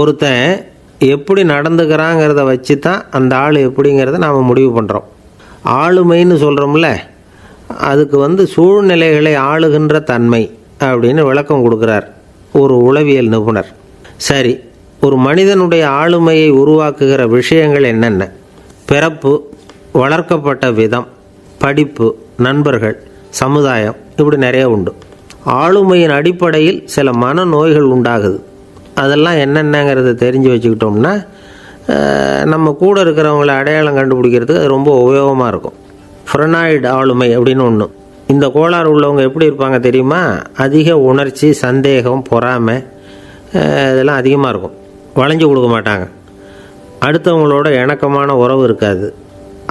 ஒருத்தன் எப்படி நடந்துக்கிறாங்கிறத வச்சு தான் அந்த ஆள் எப்படிங்கிறத நாம் முடிவு பண்ணுறோம். ஆளுமைன்னு சொல்கிறோம்ல, அதுக்கு சூழ்நிலைகளை ஆளுகின்ற தன்மை அப்படின்னு விளக்கம் கொடுக்குறார் ஒரு உளவியல் நிபுணர். சரி, ஒரு மனிதனுடைய ஆளுமையை உருவாக்குகிற விஷயங்கள் என்னென்ன? பிறப்பு, வளர்க்கப்பட்ட விதம், படிப்பு, நண்பர்கள், சமுதாயம், இப்படி நிறைய உண்டு. ஆளுமையின் அடிப்படையில் சில மனநோய்கள் உண்டாகுது. அதெல்லாம் என்னென்னங்கிறத தெரிஞ்சு வச்சுக்கிட்டோம்னா நம்ம கூட இருக்கிறவங்கள அடையாளம் கண்டுபிடிக்கிறதுக்கு அது ரொம்ப உபயோகமாக இருக்கும். ஃப்ரெனாய்டு ஆளுமை அப்படின்னு ஒன்று. இந்த கோளாறு உள்ளவங்க எப்படி இருப்பாங்க தெரியுமா? அதிக உணர்ச்சி, சந்தேகம், பொறாமை இதெல்லாம் அதிகமாக இருக்கும். வளைஞ்சு கொடுக்க மாட்டாங்க. அடுத்தவங்களோட இணக்கமான உறவு இருக்காது.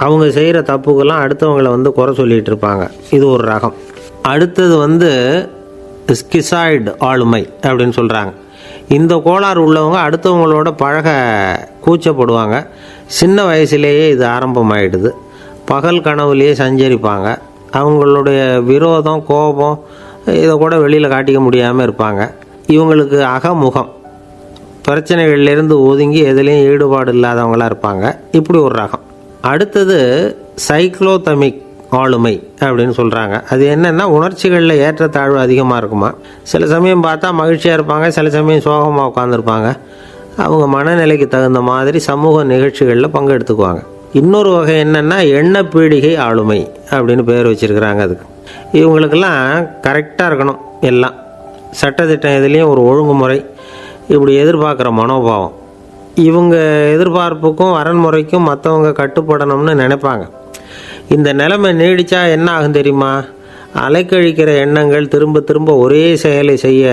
அவங்க செய்கிற தப்புக்கெல்லாம் அடுத்தவங்களை குறை சொல்லிகிட்டு இருப்பாங்க. இது ஒரு ரகம். அடுத்தது ஸ்கிசாய்டு ஆளுமை அப்படின்னு சொல்கிறாங்க. இந்த கோளாறு உள்ளவங்க அடுத்தவங்களோட பழக கூச்சப்படுவாங்க. சின்ன வயசுலேயே இது ஆரம்பமாயிடுது. பகல் கனவுலேயே சஞ்சரிப்பாங்க. அவங்களுடைய விரோதம், கோபம் இதை கூட வெளியில் காட்டிக்க முடியாமல் இருப்பாங்க. இவங்களுக்கு அகமுகம், பிரச்சனைகள்லேருந்து ஒதுங்கி எதுலேயும் ஈடுபாடு இல்லாதவங்களாக இருப்பாங்க. இப்படி ஒரு ரகம். அடுத்தது சைக்ளோதமிக் ஆளுமை அப்படின்னு சொல்கிறாங்க. அது என்னென்னா, உணர்ச்சிகளில் ஏற்றத்தாழ்வு அதிகமாக இருக்குமா. சில சமயம் பார்த்தா மகிழ்ச்சியாக இருப்பாங்க, சில சமயம் சோகமாக உட்காந்துருப்பாங்க. அவங்க மனநிலைக்கு தகுந்த மாதிரி சமூக நிகழ்ச்சிகளில் பங்கெடுத்துக்குவாங்க. இன்னொரு வகை என்னென்னா எண்ணப்பீடிகை ஆளுமை அப்படின்னு பேர் வச்சுருக்கிறாங்க. அதுக்கு இவங்களுக்கெல்லாம் கரெக்டாக இருக்கணும். எல்லாம் சட்டத்திட்டம் எதுலேயும் ஒரு ஒழுங்குமுறை, இப்படி எதிர்பார்க்குற மனோபாவம். இவங்க எதிர்பார்ப்புக்கும் வரன்முறைக்கும் மற்றவங்க கட்டுப்படணும்னு நினைப்பாங்க. இந்த நிலைமை நீடித்தா என்ன ஆகும் தெரியுமா? அலைக்கழிக்கிற எண்ணங்கள் திரும்ப திரும்ப ஒரே செயலை செய்ய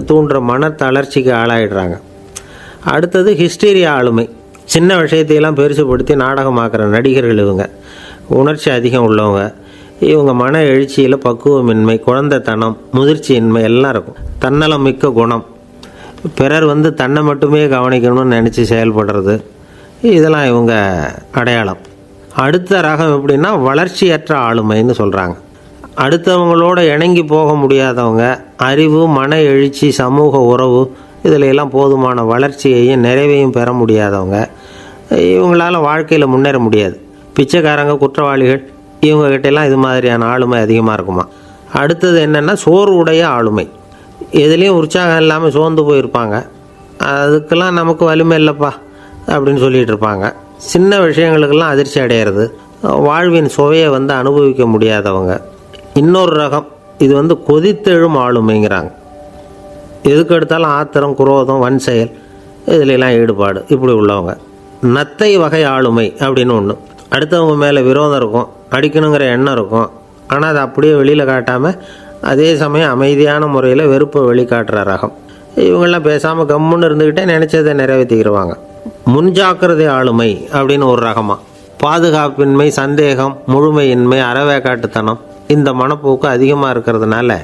தூண்டுற மன தளர்ச்சிக்கு ஆளாயிடுறாங்க. அடுத்தது ஹிஸ்டீரியா ஆளுமை. சின்ன விஷயத்தையெல்லாம் பெருசுப்படுத்தி நாடகமாக்குற நடிகர்கள் இவங்க. உணர்ச்சி அதிகம் உள்ளவங்க. இவங்க மன எழுச்சியில் பக்குவமின்மை, குழந்தைத்தனம், முதிர்ச்சியின்மை எல்லாம் இருக்கும். தன்னலம் மிக்க குணம். பிறர் தன்னை மட்டுமே கவனிக்கணும்னு நினச்சி செயல்படுறது, இதெல்லாம் இவங்க அடையாளம். அடுத்த ரகம் எப்படின்னா வளர்ச்சியற்ற ஆளுமைன்னு சொல்கிறாங்க. அடுத்தவங்களோட இணங்கி போக முடியாதவங்க. அறிவு, மன எழுச்சி, சமூக உறவு இதில் எல்லாம் போதுமான வளர்ச்சியையும் நிறைவையும் பெற முடியாதவங்க. இவங்களால் வாழ்க்கையில் முன்னேற முடியாது. பிச்சைக்காரங்க, குற்றவாளிகள், இவங்ககிட்டெல்லாம் இது மாதிரியான ஆளுமை அதிகமாக இருக்குமா. அடுத்தது என்னென்னா சோர்வுடைய ஆளுமை. எதுலேயும் உற்சாகம் இல்லாமல் சோர்ந்து போயிருப்பாங்க. அதுக்கெல்லாம் நமக்கு வலிமை இல்லைப்பா அப்படின்னு சொல்லிகிட்டு இருப்பாங்க. சின்ன விஷயங்களுக்கெல்லாம் அதிர்ச்சி அடையிறது. வாழ்வின் சுவையை அனுபவிக்க முடியாதவங்க. இன்னொரு ரகம் இது கொதித்தெழும் ஆளுமைங்கிறாங்க. எதுக்கு எடுத்தாலும் ஆத்திரம், குரோதம், வன் செயல் இதிலெல்லாம் ஈடுபாடு, இப்படி உள்ளவங்க. நத்தை வகை ஆளுமை அப்படின்னு ஒன்று. அடுத்தவங்க மேலே விரோதம் இருக்கும், அடிக்கணுங்கிற எண்ணம் இருக்கும். ஆனால் அதை அப்படியே வெளியில் காட்டாமல் அதே சமயம் அமைதியான முறையில் வெறுப்பை வெளிக்காட்டுற ரகம். இவங்கெல்லாம் பேசாமல் கம்முன்னு இருந்துக்கிட்டே நினச்சதை நிறைவேற்றிக்கிடுவாங்க. முன்ஜாக்கிரதை ஆளுமை அப்படின்னு ஒரு ரகமாக. பாதுகாப்பின்மை, சந்தேகம், முழுமையின்மை, அறவேக்காட்டுத்தனம் இந்த மனப்போக்கு அதிகமாக இருக்கிறதுனால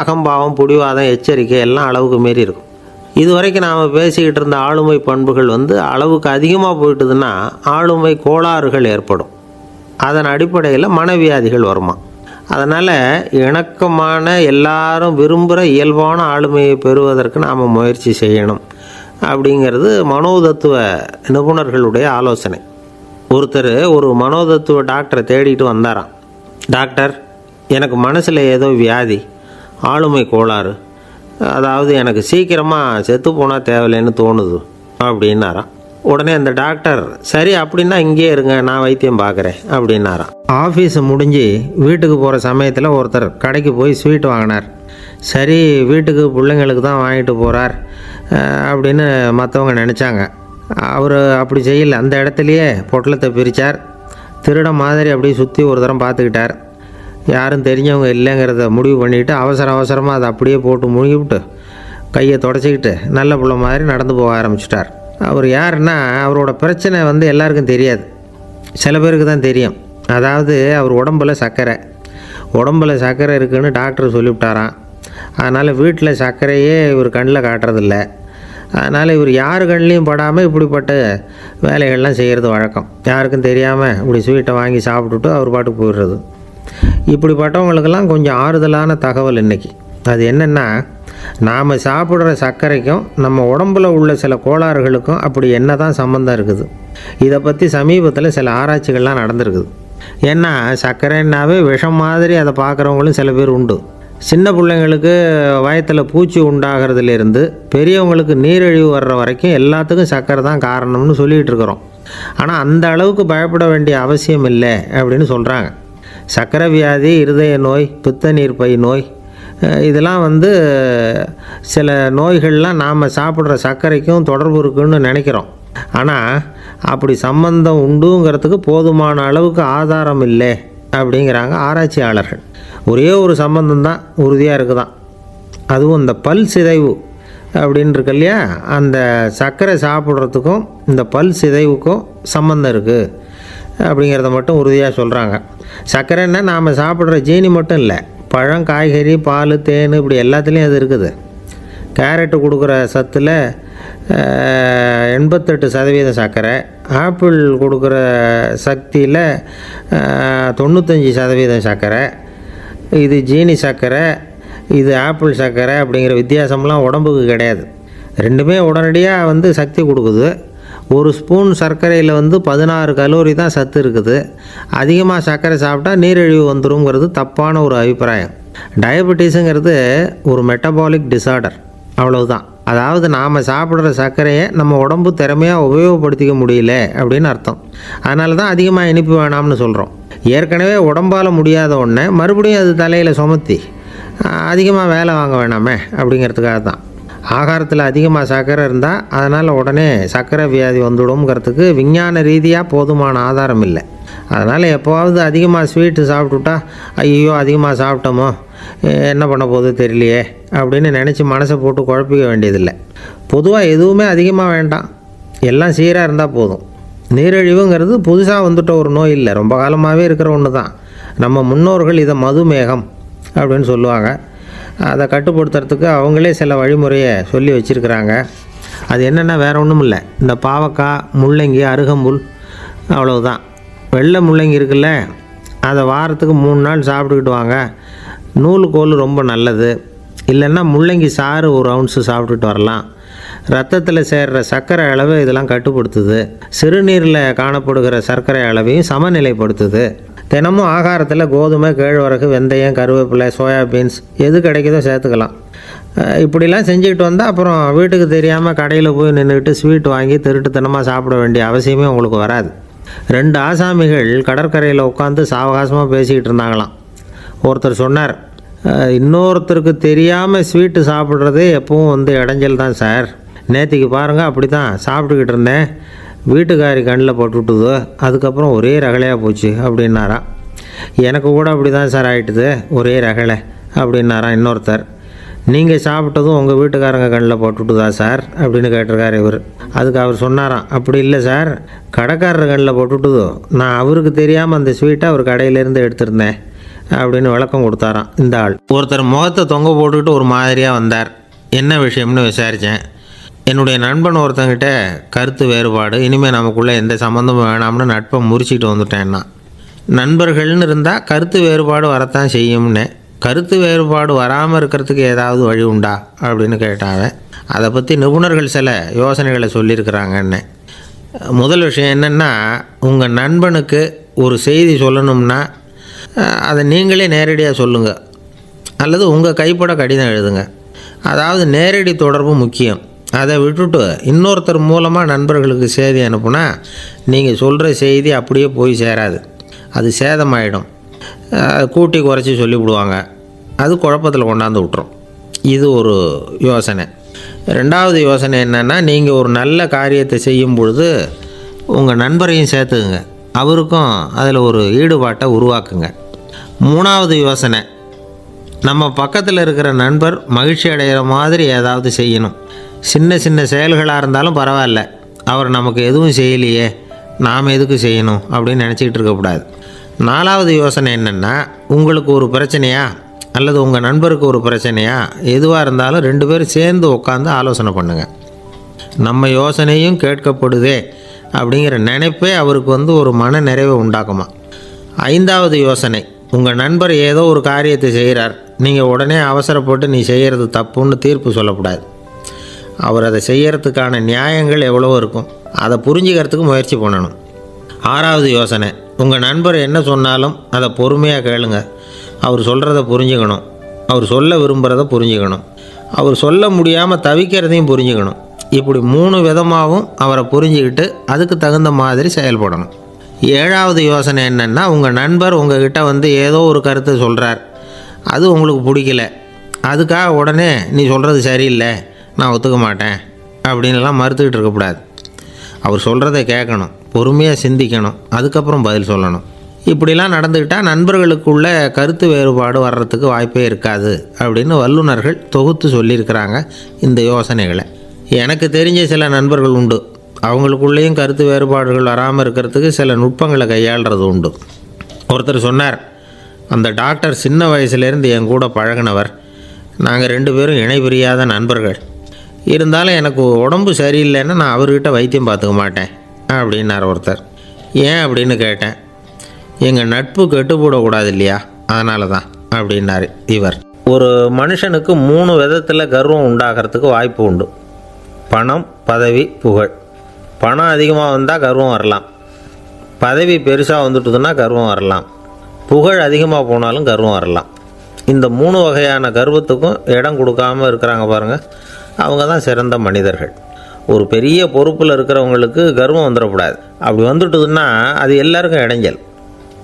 அகம்பாவம், புடிவாதம், எச்சரிக்கை எல்லாம் அளவுக்கு மீறி இருக்கும். இதுவரைக்கும் நாம் பேசிக்கிட்டு இருந்த ஆளுமை பண்புகள் அளவுக்கு அதிகமாக போயிட்டுதுன்னா ஆளுமை கோளாறுகள் ஏற்படும். அதன் அடிப்படையில் மனவியாதிகள் வருமா. அதனால் இணக்கமான, எல்லாரும் விரும்புகிற இயல்பான ஆளுமையை பெறுவதற்கு நாம் முயற்சி செய்யணும் அப்படிங்கிறது மனோதத்துவ நிபுணர்களுடைய ஆலோசனை. ஒருத்தர் ஒரு மனோதத்துவ டாக்டரை தேடிட்டு வந்தாராம். டாக்டர், எனக்கு மனசில் ஏதோ வியாதி, ஆளுமை கோளாறு, அதாவது எனக்கு சீக்கிரமாக செத்து போனால் தேவையில்லைன்னு தோணுது அப்படின்னாராம். உடனே அந்த டாக்டர், சரி அப்படின்னா இங்கே இருங்க, நான் வைத்தியம் பார்க்குறேன் அப்படின்னாராம். ஆஃபீஸு முடிஞ்சு வீட்டுக்கு போகிற சமயத்தில் ஒருத்தர் கடைக்கு போய் ஸ்வீட் வாங்கினார். சரி, வீட்டுக்கு பிள்ளைங்களுக்கு தான் வாங்கிட்டு போகிறார் அப்படின்னு மற்றவங்க நினச்சாங்க. அவர் அப்படி செய்யலை. அந்த இடத்துலையே பொட்டலத்தை பிரித்தார். திருட மாதிரி அப்படியே சுற்றி ஒரு தரம் பார்த்துக்கிட்டார். யாரும் தெரிஞ்சவங்க இல்லைங்கிறத முடிவு பண்ணிவிட்டு அவசரமாக அதை அப்படியே போட்டு முழுகிவிட்டு கையை தொடச்சிக்கிட்டு நல்ல பிள்ளை மாதிரி நடந்து போக ஆரம்பிச்சிட்டார். அவர் யாருன்னா, அவரோட பிரச்சனை எல்லாருக்கும் தெரியாது, சில பேருக்கு தான் தெரியும். அதாவது அவர் உடம்பில் சர்க்கரை இருக்குதுன்னு டாக்டர் சொல்லிவிட்டாராம். அதனால் வீட்டில் சர்க்கரையே இவர் கண்ணில் காட்டுறதில்ல. அதனால் இவர் யார் கண்ணிலையும் படாமல் இப்படிப்பட்ட வேலைகள்லாம் செய்கிறது வழக்கம். யாருக்கும் தெரியாமல் இப்படி ஸ்வீட்டை வாங்கி சாப்பிட்டுட்டு அவர் பாட்டுக்கு போயிடுறது. இப்படிப்பட்டவங்களுக்கெல்லாம் கொஞ்சம் ஆறுதலான தகவல் இன்றைக்கி. அது என்னென்னா, நாம் சாப்பிட்ற சர்க்கரைக்கும் நம்ம உடம்புல உள்ள சில கோளாறுகளுக்கும் அப்படி என்ன தான் சம்மந்தம் இருக்குது? இதை பற்றி சமீபத்தில் சில ஆராய்ச்சிகள்லாம் நடந்திருக்குது. ஏன்னா சர்க்கரைன்னாவே விஷம் மாதிரி அதை பார்க்குறவங்களும் சில பேர் உண்டு. சின்ன பிள்ளைங்களுக்கு வயத்தில் பூச்சி உண்டாகிறதுலேருந்து பெரியவங்களுக்கு நீரிழிவு வர்ற வரைக்கும் எல்லாத்துக்கும் சர்க்கரை தான் காரணம்னு சொல்லிகிட்டு இருக்கிறோம். ஆனால் அந்த அளவுக்கு பயப்பட வேண்டிய அவசியம் இல்லை அப்படின்னு சொல்கிறாங்க. சர்க்கரை வியாதி, இருதய நோய், பித்த நீர்ப்பை நோய், இதெல்லாம் சில நோய்கள்லாம் நாம் சாப்பிட்ற சர்க்கரைக்கும் தொடர்பு இருக்குன்னு நினைக்கிறோம். ஆனால் அப்படி சம்பந்தம் உண்டுங்கிறதுக்கு போதுமான அளவுக்கு ஆதாரம் இல்லை அப்படிங்கிறாங்க ஆராய்ச்சியாளர்கள். ஒரே ஒரு சம்பந்தம் தான் உறுதியாக இருக்குதான். அதுவும் இந்த பல் சிதைவு அப்படின்னு இருக்கு இல்லையா, அந்த சர்க்கரை சாப்பிட்றதுக்கும் இந்த பல் சிதைவுக்கும் சம்மந்தம் இருக்குது அப்படிங்கிறத மட்டும் உறுதியாக சொல்கிறாங்க. சர்க்கரைன்னா நாம் சாப்பிட்ற ஜீனி மட்டும் இல்லை, பழம், காய்கறி, பால், தேன் இப்படி எல்லாத்துலேயும் அது இருக்குது. கேரட்டு கொடுக்குற சத்தில் 88% சர்க்கரை, ஆப்பிள் கொடுக்குற சக்தியில் 95% சர்க்கரை. இது ஜீனி சர்க்கரை, இது ஆப்பிள் சர்க்கரை அப்படிங்கிற வித்தியாசம்லாம் உடம்புக்கு கிடையாது. ரெண்டுமே உடனடியாக சக்தி கொடுக்குது. ஒரு ஸ்பூன் சர்க்கரையில் 16 கலோரி தான் சத்து இருக்குது. அதிகமாக சர்க்கரை சாப்பிட்டா நீரிழிவு வந்துருங்கிறது தப்பான ஒரு அபிப்பிராயம். டயபெட்டிஸுங்கிறது ஒரு மெட்டபாலிக் டிஸார்டர், அவ்வளவுதான். அதாவது நாம் சாப்பிட்ற சர்க்கரையை நம்ம உடம்பு திறமையாக உபயோகப்படுத்திக்க முடியல அப்படின்னு அர்த்தம். அதனால தான் அதிகமாக இனிப்பு வேணாம்னு சொல்கிறோம். ஏற்கனவே உடம்பால் முடியாத ஒன்றை மறுபடியும் அது தலையில் சுமத்தி அதிகமாக வேலை வாங்க வேணாமே அப்படிங்கிறதுக்காக தான். ஆகாரத்தில் அதிகமாக சர்க்கரை இருந்தால் அதனால் உடனே சர்க்கரை வியாதி வந்துடும்ங்கிறதுக்கு விஞ்ஞான ரீதியாக போதுமான ஆதாரம் இல்லை. அதனால் எப்போவாவது அதிகமாக ஸ்வீட்டு சாப்பிட்டுட்டா ஐயோ அதிகமாக சாப்பிட்டோமோ என்ன பண்ண போகுது தெரியலையே அப்படின்னு நினச்சி மனசை போட்டு குழப்பிக்க வேண்டியதில்லை. பொதுவாக எதுவுமே அதிகமாக வேண்டாம், எல்லாம் சீராக இருந்தால் போதும். நீரிழிவுங்கிறது புதுசாக வந்துட்ட ஒரு நோய் இல்லை, ரொம்ப காலமாகவே இருக்கிற ஒன்று தான். நம்ம முன்னோர்கள் இதை மதுமேகம் அப்படின்னு சொல்லுவாங்க. அதை கட்டுப்படுத்துறதுக்கு அவங்களே சில வழிமுறையை சொல்லி வச்சுருக்கிறாங்க. அது என்னென்னா வேறு ஒன்றும் இல்லை, இந்த பாவக்காய், முள்ளங்கி, அருகம்புல், அவ்வளவுதான். வெள்ளை முள்ளங்கி இருக்குல்ல, அதை வாரத்துக்கு 3 நாள் சாப்பிட்டுக்கிட்டு வாங்க. நூலுக்கோல் ரொம்ப நல்லது. இல்லைன்னா முள்ளங்கி சாறு 1 ounce சாப்பிட்டுட்டு வரலாம். ரத்தத்தில் சேர்கிற சர்க்கரை அளவு இதெல்லாம் கட்டுப்படுத்துது. சிறுநீரில் காணப்படுகிற சர்க்கரை அளவையும் சமநிலைப்படுத்துது. தினமும் ஆகாரத்தில் கோதுமை, கேழ்வரகு, வெந்தயம், கருவேப்பிலை, சோயாபீன்ஸ் எது கிடைக்குதோ சேர்த்துக்கலாம். இப்படிலாம் செஞ்சுக்கிட்டு வந்தால் அப்புறம் வீட்டுக்கு தெரியாமல் கடையில் போய் நின்றுக்கிட்டு ஸ்வீட் வாங்கி திருட்டுத்தனமாக சாப்பிட வேண்டிய அவசியமே உங்களுக்கு வராது. 2 ஆசாமிகள் கடற்கரையில் உட்காந்து சாவகாசமாக பேசிக்கிட்டு இருந்தாங்களாம். ஒருத்தர் சொன்னார், இன்னொருத்தருக்கு தெரியாமல் ஸ்வீட்டு சாப்பிட்றதே எப்பவும் இடைஞ்சல் தான் சார். நேற்றுக்கு பாருங்கள் அப்படி தான் சாப்பிட்டுக்கிட்டு இருந்தேன், வீட்டுக்காரி கண்ணில் போட்டுவிட்டுது, அதுக்கப்புறம் ஒரே ரகலையாக போச்சு அப்படின்னாரா. எனக்கு கூட அப்படி தான் சார் ஆகிட்டுது, ஒரே ரகலை அப்படின்னாரா இன்னொருத்தர். நீங்கள் சாப்பிட்டதும் உங்கள் வீட்டுக்காரங்க கண்ணில் போட்டுவிட்டுதா சார் அப்படின்னு கேட்டிருக்காரு இவர். அதுக்கு அவர் சொன்னாராம், அப்படி இல்லை சார், கடைக்காரர் கண்ணில் போட்டுவிட்டுதோ, நான் அவருக்கு தெரியாமல் அந்த ஸ்வீட்டை அவர் கடையிலேருந்து எடுத்திருந்தேன் அப்படின்னு விளக்கம் கொடுத்தாராம் இந்த ஆள். ஒருத்தர் முகத்தை தொங்க போட்டுக்கிட்டு ஒரு மாதிரியாக வந்தார். என்ன விஷயம்னு விசாரித்தேன். என்னுடைய நண்பன் ஒருத்தங்கிட்ட கருத்து வேறுபாடு, இனிமேல் நமக்குள்ளே எந்த சம்மந்தமும் வேணாம்னு நட்பை முறிச்சிட்டு வந்துட்டேன்னா. நண்பர்கள்னு இருந்தால் கருத்து வேறுபாடு வரத்தான் செய்யும்னு. கருத்து வேறுபாடு வராமல் இருக்கிறதுக்கு ஏதாவது வழி உண்டா அப்படின்னு கேட்டாங்க. அதை பற்றி நிபுணர்கள் சில யோசனைகளை சொல்லியிருக்கிறாங்கன்னு. முதல் விஷயம் என்னென்னா, உங்கள் நண்பனுக்கு ஒரு செய்தி சொல்லணும்னா அதை நீங்களே நேரடியாக சொல்லுங்கள், அல்லது உங்கள் கைப்பட கடிதம் எழுதுங்க. அதாவது நேரடி தொடர்பு முக்கியம். அதை விட்டுட்டு இன்னொருத்தர் மூலமாக நண்பர்களுக்கு செய்தி அனுப்புனா நீங்கள் சொல்கிற செய்தி அப்படியே போய் சேராது, அது சேதமாயிடும். கூட்டி குறைச்சி சொல்லிவிடுவாங்க, அது குழப்பத்தில் கொண்டாந்து விட்டுரும். இது ஒரு யோசனை. 2வது யோசனை என்னென்னா, நீங்கள் ஒரு நல்ல காரியத்தை செய்யும் பொழுது உங்கள் நண்பரையும் சேர்த்துக்குங்க, அவருக்கும் அதில் ஒரு ஈடுபாட்டை உருவாக்குங்க. 3வது யோசனை, நம்ம பக்கத்தில் இருக்கிற நண்பர் மகிழ்ச்சி அடைகிற மாதிரி ஏதாவது செய்யணும். சின்ன சின்ன செயல்களாக இருந்தாலும் பரவாயில்ல, அவர் நமக்கு எதுவும் செய்யலையே, நாம் எதுக்கு செய்யணும் அப்படின்னு நினச்சிக்கிட்டு இருக்கக்கூடாது. 4வது யோசனை என்னென்னா, உங்களுக்கு ஒரு பிரச்சனையா அல்லது உங்கள் நண்பருக்கு ஒரு பிரச்சனையா, எதுவாக இருந்தாலும் 2 பேரும் சேர்ந்து உட்காந்து ஆலோசனை பண்ணுங்கள். நம்ம யோசனையும் கேட்கப்படுதே அப்படிங்கிற நினைப்பே அவருக்கு ஒரு மன நிறைவை உண்டாக்குமா. 5வது யோசனை, உங்கள் நண்பர் ஏதோ ஒரு காரியத்தை செய்கிறார், நீங்கள் உடனே அவசரப்பட்டு நீ செய்கிறது தப்புன்னு தீர்ப்பு சொல்லக்கூடாது. அவர் அதை செய்யறதுக்கான நியாயங்கள் எவ்வளவோ இருக்கும், அதை புரிஞ்சுக்கிறதுக்கு முயற்சி பண்ணணும். 6வது யோசனை, உங்கள் நண்பர் என்ன சொன்னாலும் அதை பொறுமையாக கேளுங்க. அவர் சொல்கிறத புரிஞ்சுக்கணும், அவர் சொல்ல விரும்புகிறத புரிஞ்சுக்கணும், அவர் சொல்ல முடியாமல் தவிக்கிறதையும் புரிஞ்சுக்கணும். இப்படி 3 விதமாகவும் அவரை புரிஞ்சுக்கிட்டு அதுக்கு தகுந்த மாதிரி செயல்படணும். 7வது யோசனை என்னென்னா, உங்கள் நண்பர் உங்ககிட்ட வந்து ஏதோ ஒரு கருத்தை சொல்கிறார், அது உங்களுக்கு பிடிக்கல, அதுக்காக உடனே நீ சொல்கிறது சரியில்லை, நான் ஒத்துக்க மாட்டேன் அப்படின்லாம் மறுத்துக்கிட்டு இருக்கக்கூடாது. அவர் சொல்கிறத கேட்கணும், பொறுமையாக சிந்திக்கணும், அதுக்கப்புறம் பதில் சொல்லணும். இப்படிலாம் நடந்துக்கிட்டால் நண்பர்களுக்குள்ள கருத்து வேறுபாடு வர்றதுக்கு வாய்ப்பே இருக்காது அப்படின்னு வல்லுநர்கள் தொகுத்து சொல்லியிருக்கிறாங்க இந்த யோசனைகளை. எனக்கு தெரிஞ்ச சில நண்பர்கள் உண்டு, அவங்களுக்குள்ளேயும் கருத்து வேறுபாடுகள் வராமல் இருக்கிறதுக்கு சில நுட்பங்களை கையாளுறது உண்டு. ஒருத்தர் சொன்னார், அந்த டாக்டர் சின்ன வயசுலேருந்து என் கூட பழகினவர், நாங்கள் 2 பேரும் இணை பிரியாத நண்பர்கள், இருந்தாலும் எனக்கு உடம்பு சரியில்லைன்னா நான் அவர்கிட்ட வைத்தியம் பார்த்துக்க மாட்டேன் அப்படின்னார் ஒருத்தர். ஏன் அப்படின்னு கேட்டேன். எங்கள் நட்பு கெட்டுப்போடக்கூடாது இல்லையா, அதனால தான் அப்படின்னார் இவர். ஒரு மனுஷனுக்கு 3 விதத்தில் கர்வம் உண்டாகிறதுக்கு வாய்ப்பு உண்டு. பணம், பதவி, புகழ். பணம் அதிகமாக வந்தால் கர்வம் வரலாம், பதவி பெருசாக வந்துட்டுதுன்னா கர்வம் வரலாம், புகழ் அதிகமாக போனாலும் கர்வம் வரலாம். இந்த 3 வகையான கர்வத்துக்கும் இடம் கொடுக்காமல் இருக்கிறாங்க பாருங்கள், அவங்க தான் சிறந்த மனிதர்கள். ஒரு பெரிய பொறுப்பில் இருக்கிறவங்களுக்கு கர்வம் வந்துடக்கூடாது. அப்படி வந்துட்டுதுன்னா அது எல்லாருக்கும் இடைஞ்சல்.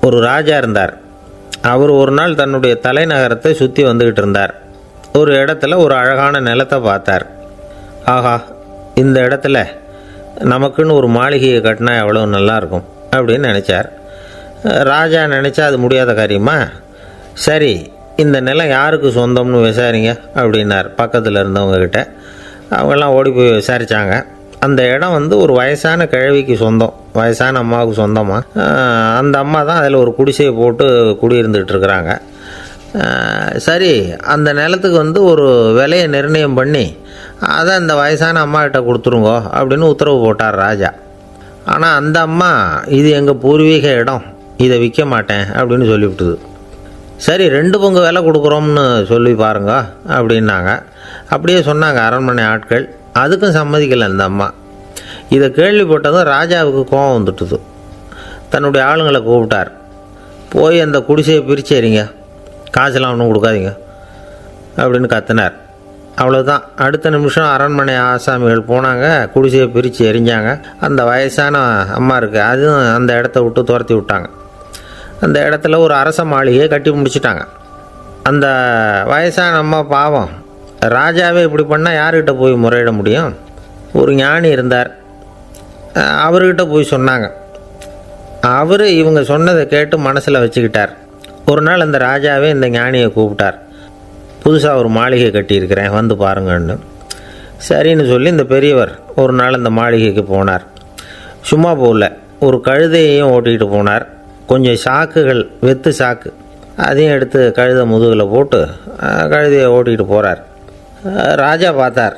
ஒரு ராஜா இருந்தார். அவர் ஒரு நாள் தன்னுடைய தலைநகரத்தை சுற்றி வந்துக்கிட்டு இருந்தார். ஒரு இடத்துல ஒரு அழகான நிலத்தை பார்த்தார். ஆஹா, இந்த இடத்துல நமக்குன்னு ஒரு மாளிகையை கட்டினா எவ்வளோ நல்லாயிருக்கும் அப்படின்னு நினச்சார். ராஜா நினச்சா அது முடியாத காரியமா? சரி, இந்த நிலம் யாருக்கு சொந்தம்னு விசாரிங்க அப்படின்னார் பக்கத்தில் இருந்தவங்கக்கிட்ட. அவங்கெல்லாம் ஓடி போய் விசாரித்தாங்க. அந்த இடம் வந்து ஒரு வயசான கிழவிக்கு சொந்தம், வயசான அம்மாவுக்கு சொந்தமாக. அந்த அம்மா தான் அதில் ஒரு குடிசையை போட்டு குடியிருந்துகிட்டு இருக்கிறாங்க. சரி, அந்த நிலத்துக்கு வந்து ஒரு விலையை நிர்ணயம் பண்ணி அதை அந்த வயசான அம்மாக்கிட்ட கொடுத்துருங்கோ அப்படின்னு உத்தரவு போட்டார் ராஜா. ஆனால் அந்த அம்மா, இது எங்கள் பூர்வீக இடம், இதை விற்க மாட்டேன் அப்படின்னு சொல்லிவிட்டுது. சரி, 2 பங்கு விலை கொடுக்குறோம்னு சொல்லி பாருங்க அப்படின்னாங்க. அப்படியே சொன்னாங்க அரண்மனை ஆட்கள். அதுக்கும் சம்மதிக்கலை அந்த அம்மா. இதை கேள்விப்பட்டதும் ராஜாவுக்கு கோபம் வந்துட்டுது. தன்னுடைய ஆளுங்களை கூப்பிட்டார். போய் அந்த குடிசையை பிரித்து எறிங்க, காசெல்லாம் ஒன்றும் கொடுக்காதீங்க அப்படின்னு கத்தினார். அவ்வளோதான். அடுத்த நிமிஷம் அரண்மனை ஆசாமிகள் போனாங்க, குடிசையை பிரித்து எரிஞ்சாங்க. அந்த வயசான அம்மா இருக்குது, அதுவும் அந்த இடத்த விட்டு துரத்தி விட்டாங்க. அந்த இடத்துல ஒரு அரச மாளிகையை கட்டி முடிச்சிட்டாங்க. அந்த வயசான அம்மா பாவம், ராஜாவே இப்படி பண்ணால் யார்கிட்ட போய் முறையிட முடியும்? ஒரு ஞானி இருந்தார், அவர்கிட்ட போய் சொன்னாங்க. அவர் இவங்க சொன்னதை கேட்டு மனசில் வச்சுக்கிட்டார். ஒரு நாள் அந்த ராஜாவே இந்த ஞானியை கூப்பிட்டார். புதுசாக ஒரு மாளிகை கட்டியிருக்கிறேன், வந்து பாருங்கன்னு. சரின்னு சொல்லி இந்த பெரியவர் ஒரு நாள் அந்த மாளிகைக்கு போனார். சும்மா போகல, ஒரு கழுதையையும் ஓட்டிகிட்டு போனார். கொஞ்சம் சாக்குகள், வெத்து சாக்கு, அதையும் எடுத்து கழுதை முதுகில் போட்டு கழுதையை ஓட்டிகிட்டு போகிறார். ராஜா பார்த்தார்.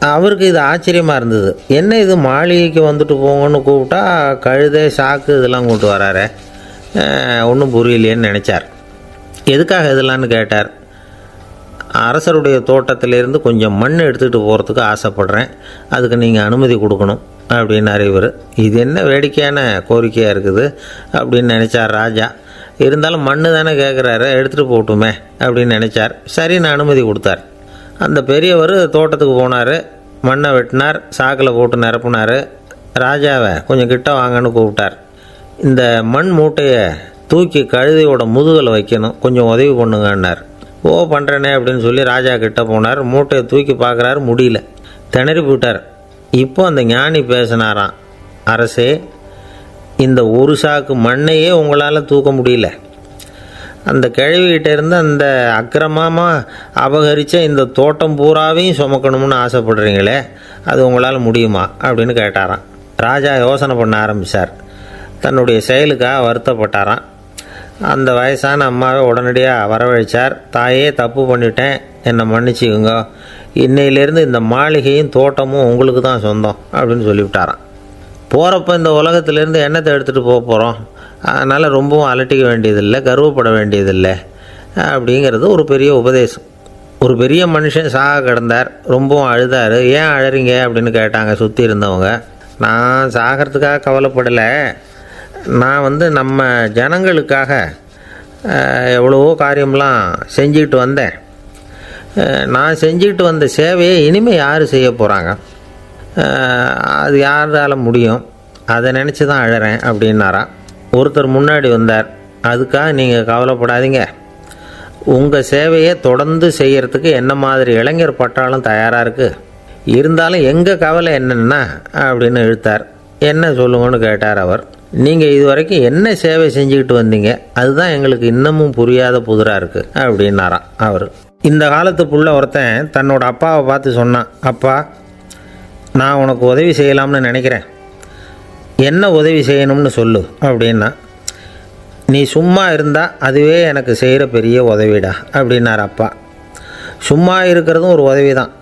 அவருக்கு இது ஆச்சரியமாக இருந்தது. என்ன இது, மாளிகைக்கு வந்துட்டு போங்கன்னு கூப்பிட்டா கழுதை, சாக்கு இதெல்லாம் கூப்பிட்டு வராரு, ஒன்றும் புரியலையேன்னு நினச்சார். எதுக்காக இதெல்லாம்னு கேட்டார். அரசருடைய தோட்டத்திலேருந்து கொஞ்சம் மண் எடுத்துகிட்டு போகிறதுக்கு ஆசைப்பட்றேன், அதுக்கு நீங்கள் அனுமதி கொடுக்கணும் அப்படின்னாரு இவர். இது என்ன வேடிக்கையான கோரிக்கையாக இருக்குது அப்படின்னு நினச்சார் ராஜா. இருந்தாலும் மண் தானே கேட்குறாரு, எடுத்துகிட்டு போகட்டுமே அப்படின்னு நினச்சார். சரி, நான் அனுமதி கொடுத்தார். அந்த பெரியவர் தோட்டத்துக்கு போனார், மண்ணை வெட்டினார், சாக்கில் போட்டு நிரப்புனார். ராஜாவை கொஞ்சம் கிட்ட வாங்கன்னு கூப்பிட்டார். இந்த மண் மூட்டையை தூக்கி கழுதையோட முதுகில் வைக்கணும், கொஞ்சம் உதவி பண்ணுங்கன்னார். ஓ, பண்ணுறேனே அப்படின்னு சொல்லி ராஜா கிட்ட போனார். மூட்டையை தூக்கி பார்க்குறாரு, முடியல, திணறி போயிட்டார். இப்போ அந்த ஞானி பேசினாராம். அரசே, இந்த ஒரு சாக்கு மண்ணையே உங்களால் தூக்க முடியல, அந்த கிழவிகிட்ட இருந்து அந்த அக்கிரமமாக அபகரித்த இந்த தோட்டம் பூராவையும் சுமக்கணும்னு ஆசைப்படுறீங்களே, அது உங்களால் முடியுமா அப்படின்னு கேட்டாராம். ராஜா யோசனை பண்ண ஆரம்பித்தார். தன்னுடைய செயலுக்காக வருத்தப்பட்டாராம். அந்த வயசான அம்மாவை உடனடியாக வரவழைச்சார். தாயே, தப்பு பண்ணிட்டேன், என்னை மன்னிச்சுக்குங்க, இன்னையிலேருந்து இந்த மாளிகையும் தோட்டமும் உங்களுக்கு தான் சொந்தம் அப்படின்னு சொல்லிவிட்டாராம். போகிறப்ப இந்த உலகத்திலேருந்து எண்ணத்தை எடுத்துகிட்டு போக போகிறோம், அதனால் ரொம்பவும் அலட்டிக்க வேண்டியதில்லை, கர்வப்பட வேண்டியதில்லை, அப்படிங்கிறது ஒரு பெரிய உபதேசம். ஒரு பெரிய மனுஷன் சாக கிடந்தார், ரொம்பவும் அழுதார். ஏன் அழறீங்க அப்படின்னு கேட்டாங்க சுற்றி இருந்தவங்க. நான் சாகிறதுக்காக கவலைப்படலை, நான் நம்ம ஜனங்களுக்காக எவ்வளவோ காரியம்லாம் செஞ்சுக்கிட்டு வந்தேன். நான் செஞ்சுக்கிட்டு வந்த சேவையை இனிமேல் யார் செய்ய போகிறாங்க, அது யாரால் முடியும், அதை நினச்சி தான் அழறேன் அப்படின்னாராம். ஒருத்தர் முன்னாடி வந்தார். அதுக்காக நீங்கள் கவலைப்படாதீங்க, உங்கள் சேவையை தொடர்ந்து செய்கிறதுக்கு என்ன மாதிரி இளைஞர் பட்டாலும் தயாராக இருக்குது, இருந்தாலும் எங்கள் கவலை என்னென்னா அப்படின்னு இழுத்தார். என்ன சொல்லுங்கன்னு கேட்டார் அவர். நீங்கள் இது வரைக்கும் என்ன சேவை செஞ்சுக்கிட்டு வந்தீங்க, அதுதான் எங்களுக்கு இன்னமும் புரியாத புதிராக இருக்குது அப்படின்னாராம் அவர். இந்த காலத்து புள்ள ஒருத்தன் தன்னோட அப்பாவை பார்த்து சொன்னான், அப்பா நான் உனக்கு உதவி செய்யலாம்னு நினைக்கிறேன், என்ன உதவி செய்யணும்னு சொல்லு அப்படின்னா. நீ சும்மா இருந்தால் அதுவே எனக்கு செய்கிற பெரிய உதவிடா அப்படின்னார் அப்பா. சும்மா இருக்கிறதும் ஒரு உதவி தான்,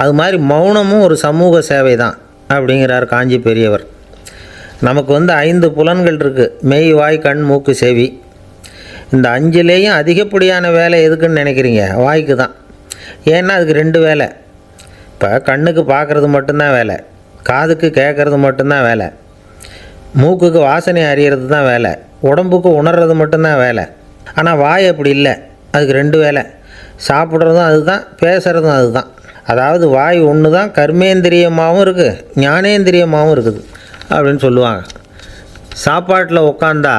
அது மாதிரி மௌனமும் ஒரு சமூக சேவை தான் அப்படிங்கிறார் காஞ்சி பெரியவர். நமக்கு 5 புலன்கள் இருக்குது, மெய் வாய் கண் மூக்கு செவி. இந்த 5லேயும் அதிகப்படியான வேலை எதுக்குன்னு நினைக்கிறீங்க? வாய்க்கு தான். ஏன்னா அதுக்கு 2 வேலை. இப்போ கண்ணுக்கு பார்க்குறது மட்டும்தான் வேலை, காதுக்கு கேட்குறது மட்டும்தான் வேலை, மூக்குக்கு வாசனை அறியறது தான் வேலை, உடம்புக்கு உணர்றது மட்டும்தான் வேலை. ஆனால் வாய் அப்படி இல்லை, அதுக்கு 2 வேலை. சாப்பிட்றதும் அதுதான், பேசுகிறதும் அதுதான். அதாவது வாய் ஒன்று தான் கர்மேந்திரியமாகவும் இருக்குது, ஞானேந்திரியமாகவும் இருக்குது அப்படின்னு சொல்லுவாங்க. சாப்பாட்டில் உட்காந்தா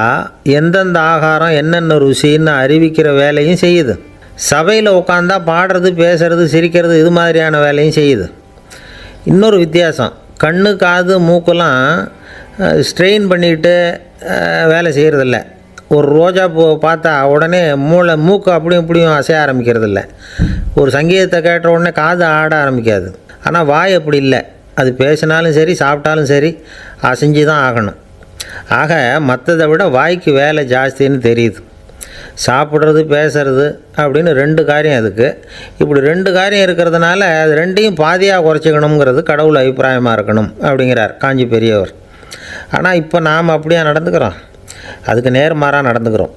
எந்தெந்த ஆகாரம் என்னென்ன ருசின்னு அறிவிக்கிற வேலையும் செய்யுது. சபையில் உட்காந்தா பாடுறது, பேசுறது, சிரிக்கிறது, இது மாதிரியான வேலையும் செய்யுது. இன்னொரு வித்தியாசம், கண்ணு காது மூக்கெல்லாம் ஸ்ட்ரெயின் பண்ணிக்கிட்டு வேலை செய்கிறதில்ல. ஒரு ரோஜா பூ பார்த்தா உடனே மூக்கு அப்படியும் இப்படியும் அசைய ஆரம்பிக்கிறதில்ல. ஒரு சங்கீதத்தை கேட்ட உடனே காது ஆட ஆரம்பிக்காது. ஆனால் வாய் அப்படி இல்லை, அது பேசினாலும் சரி சாப்பிட்டாலும் சரி அசைஞ்சு தான் ஆகணும். ஆக மற்றதை விட வாய்க்கு வேலை ஜாஸ்தின்னு தெரியுது. சாப்பிட்றது பேசுறது அப்படின்னு 2 காரியம் அதுக்கு. இப்படி 2 காரியம் இருக்கிறதுனால அது 2ஐயும் பாதியாக குறைச்சிக்கணுங்கிறது கடவுள் அபிப்பிராயமாக இருக்கணும் அப்படிங்கிறார் காஞ்சி பெரியவர். ஆனால் இப்போ நாம் அப்படியே நடந்துக்கிறோம், அதுக்கு நேர்மாறாக நடந்துக்கிறோம்.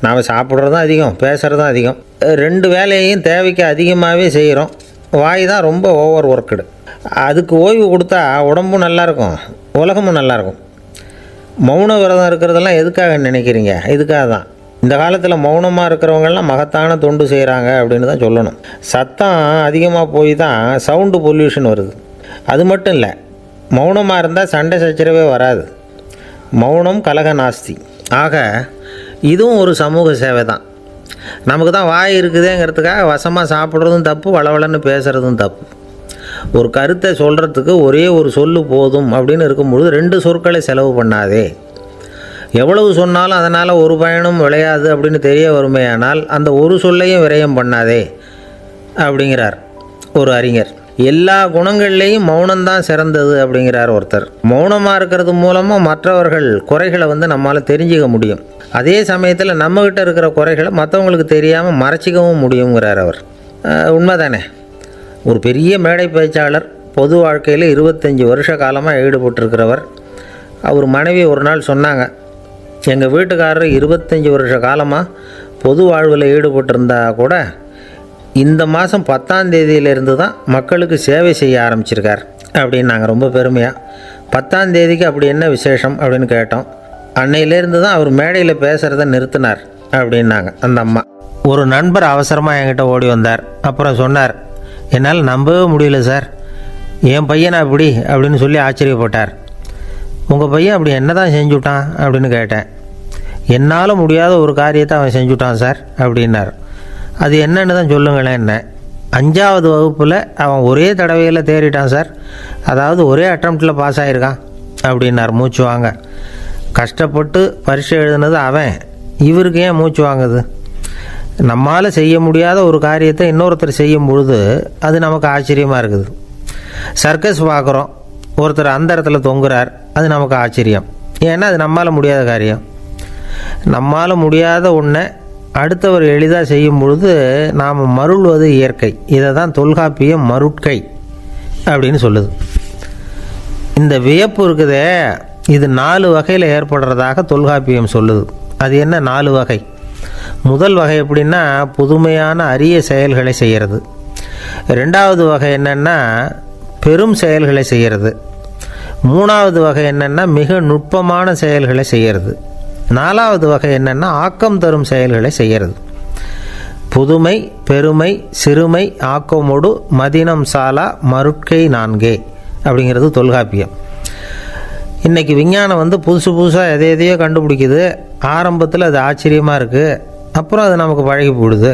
நாம் சாப்பிட்றதும் அதிகம், பேசுகிறதும் அதிகம், 2 வேலையையும் தேவைக்கு அதிகமாகவே செய்கிறோம். வாய் தான் ரொம்ப ஓவர் ஒர்க்குடு. அதுக்கு ஓய்வு கொடுத்தா உடம்பும் நல்லாயிருக்கும், உலகமும் நல்லாயிருக்கும். மௌன விரதம் இருக்கிறதெல்லாம் எதுக்காக நினைக்கிறீங்க? இதுக்காக தான். இந்த காலத்தில் மௌனமாக இருக்கிறவங்கெல்லாம் மகத்தான தொண்டு செய்கிறாங்க அப்படின்னு தான் சொல்லணும். சத்தம் அதிகமாக போய் தான் சவுண்டு பொல்யூஷன் வருது. அது மட்டும் இல்லை, மௌனமாக இருந்தால் சண்டை சச்சரவே வராது. மௌனம் கலக நாஸ்தி. ஆக இதுவும் ஒரு சமூக சேவை தான். நமக்கு தான் வாய் இருக்குதுங்கிறதுக்காக வசமாக சாப்பிட்றதும் தப்பு, வளவளன்னு பேசுகிறதும் தப்பு. ஒரு கருத்தை சொல்கிறதுக்கு ஒரே ஒரு சொல்லு போதும் அப்படின்னு இருக்கும்பொழுது 2 சொற்களை செலவு பண்ணாதே. எவ்வளவு சொன்னாலும் அதனால் ஒரு பயனும் விளையாது அப்படின்னு தெரிய வருமேயானால் அந்த ஒரு சொல்லையும் விரயம் பண்ணாதே அப்படிங்கிறார் ஒரு அறிஞர். எல்லா குணங்கள்லேயும் மௌனம்தான் சிறந்தது அப்படிங்கிறார் ஒருத்தர். மௌனமாக இருக்கிறது மூலமாக மற்றவர்கள் குறைகளை நம்மளால் தெரிஞ்சிக்க முடியும். அதே சமயத்தில் நம்மக்கிட்ட இருக்கிற குறைகளை மற்றவங்களுக்கு தெரியாமல் மறைச்சிக்கவும் முடியுங்கிறார் அவர். உண்மைதானே? ஒரு பெரிய மேடை பேச்சாளர், பொது வாழ்க்கையில் 25 வருஷ காலமாக ஈடுபட்டிருக்கிறவர். அவர் மனைவி ஒரு நாள் சொன்னாங்க, எங்கள் வீட்டுக்காரர் 25 வருஷ காலமாக பொது வாழ்வில் ஈடுபட்டிருந்தா கூட இந்த மாதம் 10ஆம் தேதியிலேருந்து தான் மக்களுக்கு சேவை செய்ய ஆரம்பிச்சிருக்கார் அப்படின்னு நாங்கள் ரொம்ப பெருமையாக. 10ஆம் தேதிக்கு அப்படி என்ன விசேஷம் அப்படின்னு கேட்டோம். அன்னையிலேருந்து தான் அவர் மேடையில் பேசுகிறத நிறுத்தினார் அப்படின்னாங்க அந்த அம்மா. ஒரு நண்பர் அவசரமாக என்கிட்ட ஓடி வந்தார். அப்புறம் சொன்னார், என்னால் நம்பவே முடியல சார், என் பையனை அப்படி அப்படின்னு சொல்லி ஆச்சரியப்பட்டார். உங்கள் பையன் அப்படி என்ன தான் செஞ்சுட்டான் அப்படின்னு கேட்டேன். என்னால் முடியாத ஒரு காரியத்தை அவன் செஞ்சுட்டான் சார் அப்படின்னார். அது என்னன்னு தான் சொல்லுங்களேன். என்ன 5ஆவது வகுப்பில் அவன் ஒரே தடவையில் தேறிட்டான் சார், அதாவது ஒரே அட்டம்ப்டில் பாஸ் ஆகிருக்கான் அப்படின்னார் மூச்சு வாங்க. கஷ்டப்பட்டு பரீட்சை எழுதுனது அவன், இவருக்கு ஏன் மூச்சு வாங்குது? நம்மால் செய்ய முடியாத ஒரு காரியத்தை இன்னொருத்தர் செய்யும் பொழுது அது நமக்கு ஆச்சரியமாக இருக்குது. சர்க்கஸ் பார்க்குறோம், ஒருத்தர் அந்த இடத்துல தொங்குறார், அது நமக்கு ஆச்சரியம். ஏன்னா அது நம்மால் முடியாத காரியம். நம்மால் முடியாத ஒன்றை அடுத்தவர் எளிதாக செய்யும் பொழுது நாம் மருள்வது இயற்கை. இதை தான் தொல்காப்பியம் மருட்கை அப்படின்னு சொல்லுது. இந்த வியப்பு இருக்குதே, இது 4 வகையில் ஏற்படுறதாக தொல்காப்பியம் சொல்லுது. அது என்ன 4 வகை? முதல் வகை எப்படின்னா புதுமையான அரிய செயல்களை செய்கிறது. ரெண்டாவது வகை என்னென்னா பெரும் செயல்களை செய்கிறது. மூணாவது வகை என்னென்னா மிக நுட்பமான செயல்களை செய்கிறது. நாலாவது வகை என்னென்னா ஆக்கம் தரும் செயல்களை செய்கிறது. புதுமை, பெருமை, சிறுமை, ஆக்கமோடு மதினம் சாலா மருட்கை நான்கே அப்படிங்கிறது தொல்காப்பியம். இன்றைக்கி விஞ்ஞானம் புதுசு புதுசாக எதையோ கண்டுபிடிக்குது. ஆரம்பத்தில் அது ஆச்சரியமாக இருக்குது, அப்புறம் அது நமக்கு பழகி போடுது.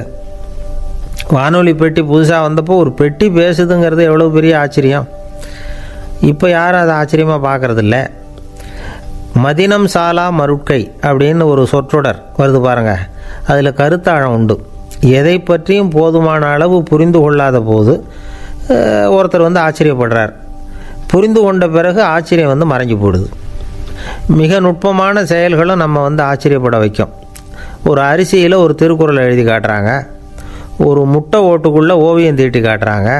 வானொலி பெட்டி புதுசாக வந்தப்போ ஒரு பெட்டி பேசுதுங்கிறது எவ்வளோ பெரிய ஆச்சரியம். இப்போ யாரும் அதை ஆச்சரியமாக பார்க்குறதில்ல. மதினம் சாலா மருட்கை அப்படின்னு ஒரு சொற்றொடர் வருது பாருங்கள். அதில் கருத்தாழம் உண்டு. எதை பற்றியும் போதுமான அளவு புரிந்து கொள்ளாத போது ஒருத்தர் ஆச்சரியப்படுறார். புரிந்து கொண்ட பிறகு ஆச்சரியம் மறைஞ்சு போடுது. மிக நுட்பமான செயல்களும் நம்ம ஆச்சரியப்பட வைக்கும். ஒரு அரிசியில் ஒரு திருக்குறளை எழுதி காட்டுறாங்க, ஒரு முட்டை ஓட்டுக்குள்ளே ஓவியம் தீட்டி காட்டுறாங்க.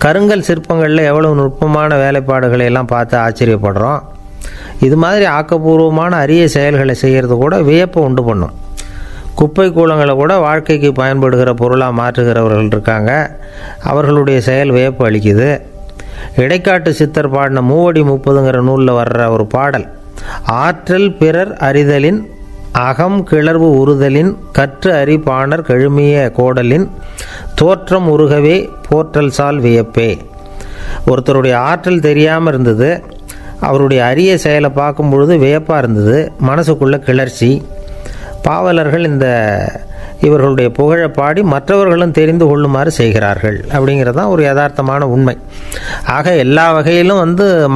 கருங்கல் சிற்பங்களில் எவ்வளோ நுட்பமான வேலைப்பாடுகளை எல்லாம் பார்த்து ஆச்சரியப்படுறோம். இது மாதிரி ஆக்கப்பூர்வமான அரிய செயல்களை செய்கிறது கூட வியப்பை உண்டு பண்ணும். குப்பை கூலங்களை கூட வாழ்க்கைக்கு பயன்படுகிற பொருளாக மாற்றுகிறவர்கள் இருக்காங்க. அவர்களுடைய செயல் வியப்பு அளிக்குது. இடைக்காட்டு சித்தர் பாடின மூவடி 30ங்கிற நூலில் வர்ற ஒரு பாடல், ஆற்றல் பிறர் அறிதலின் அகம் கிளர்வு உறுதலின் கற்று அறி பாணர் கெழுமிய கோடலின் தோற்றம் உருகவே போற்றல் சால் வியப்பே. ஒருத்தருடைய ஆற்றல் தெரியாமல் இருந்தது, அவருடைய அரிய செயலை பார்க்கும் பொழுது வியப்பாக இருந்தது, மனசுக்குள்ள கிளர்ச்சி. பாவலர்கள் இவர்களுடைய புகழை பாடி மற்றவர்களும் தெரிந்து கொள்ளுமாறு செய்கிறார்கள். அப்படிங்கிறது தான் ஒரு யதார்த்தமான உண்மை. ஆக எல்லா வகையிலும்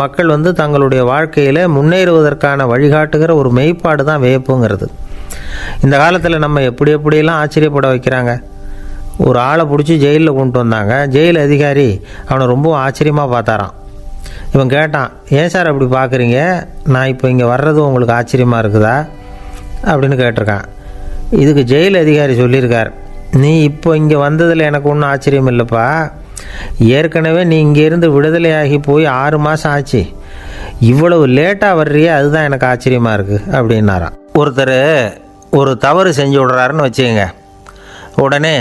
மக்கள் தங்களுடைய வாழ்க்கையில் முன்னேறுவதற்கான வழிகாட்டுகிற ஒரு மெய்ப்பாடு தான் வியப்புங்கிறது. இந்த காலத்தில் நம்ம எப்படியெல்லாம் ஆச்சரியப்பட வைக்கிறாங்க. ஒரு ஆளை பிடிச்சி ஜெயிலில் கொண்டு வந்தாங்க. ஜெயில் அதிகாரி அவனை ரொம்ப ஆச்சரியமாக பார்த்தாரான். இவன் கேட்டான், ஏன் சார் அப்படி பார்க்குறீங்க, நான் இப்போ இங்கே வர்றது உங்களுக்கு ஆச்சரியமாக இருக்குதா அப்படின்னு கேட்டிருக்கான். இதுக்கு ஜெயில் அதிகாரி சொல்லியிருக்கார், நீ இப்போ இங்கே வந்ததில் எனக்கு ஒன்றும் ஆச்சரியம் இல்லைப்பா, ஏற்கனவே நீ இங்கேருந்து விடுதலையாகி போய் 6 மாதம் ஆச்சு, இவ்வளவு லேட்டாக வர்றியே அதுதான் எனக்கு ஆச்சரியமாக இருக்குது அப்படின்னாராம். ஒருத்தர் ஒரு தவறு செஞ்சு விடுறாருன்னு வச்சுக்கோங்க, உடனே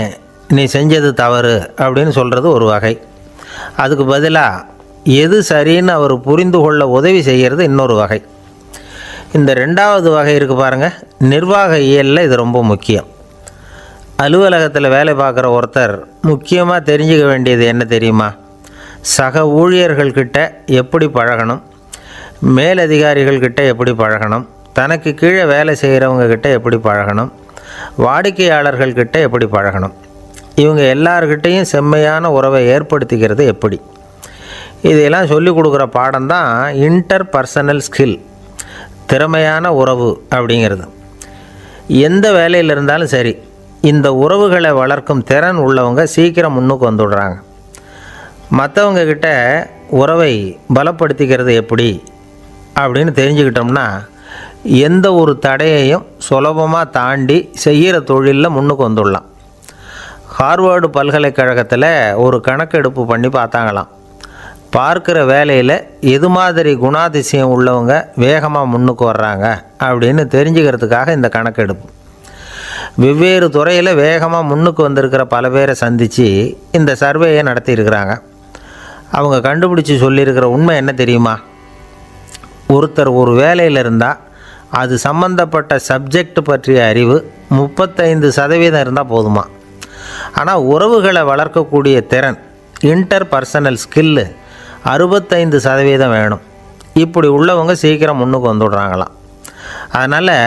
நீ செஞ்சது தவறு அப்படின்னு சொல்கிறது ஒரு வகை. அதுக்கு பதிலாக எது சரின்னு அவர் புரிந்து கொள்ள உதவி செய்கிறது இன்னொரு வகை. இந்த ரெண்டாவது வகை இருக்குது பாருங்கள், நிர்வாக இயலில் இது ரொம்ப முக்கியம். அலுவலகத்தில் வேலை பார்க்குற ஒருத்தர் முக்கியமாக தெரிஞ்சுக்க வேண்டியது என்ன தெரியுமா? சக ஊழியர்கள்கிட்ட எப்படி பழகணும், மேலதிகாரிகள்கிட்ட எப்படி பழகணும், தனக்கு கீழே வேலை செய்கிறவங்கக்கிட்ட எப்படி பழகணும், வாடிக்கையாளர்கள்கிட்ட எப்படி பழகணும், இவங்க எல்லார்கிட்டையும் செம்மையான உறவை ஏற்படுத்திக்கிறது எப்படி. இதையெல்லாம் சொல்லிக் கொடுக்குற பாடம் தான் இன்டர் பர்சனல் ஸ்கில், திறமையான உறவு அப்படிங்கிறது. எந்த வேலையில் இருந்தாலும் சரி, இந்த உறவுகளை வளர்க்கும் திறன் உள்ளவங்க சீக்கிரம் முன்னுக்கு வந்துடுறாங்க. மற்றவங்கக்கிட்ட உறவை பலப்படுத்திக்கிறது எப்படி அப்படின்னு தெரிஞ்சுக்கிட்டோம்னா எந்த ஒரு தடையையும் சுலபமாக தாண்டி செய்கிற தொழிலில் முன்னுக்கு வந்துடலாம். ஹார்வர்டு பல்கலைக்கழகத்தில் ஒரு கணக்கெடுப்பு பண்ணி பார்த்தாங்களாம். பார்க்குற வேலையில் எது மாதிரி குணாதிசயம் உள்ளவங்க வேகமாக முன்னுக்கு வர்றாங்க அப்படின்னு தெரிஞ்சுக்கிறதுக்காக இந்த கணக்கெடுப்பு. வெவ்வேறு துறையில் வேகமாக முன்னுக்கு வந்திருக்கிற பல பேரை சந்தித்து இந்த சர்வேயை நடத்தியிருக்கிறாங்க. அவங்க கண்டுபிடிச்சி சொல்லியிருக்கிற உண்மை என்ன தெரியுமா? ஒருத்தர் ஒரு வேலையில் இருந்தால் அது சம்பந்தப்பட்ட சப்ஜெக்ட் பற்றிய அறிவு 35% இருந்தால் போதுமா. ஆனால் உறவுகளை வளர்க்கக்கூடிய திறன், இன்டர் பர்சனல் ஸ்கில்லு 65% வேணும். இப்படி உள்ளவங்க சீக்கிரம் முன்னுக்கு வந்துடுறாங்களாம். அதனால்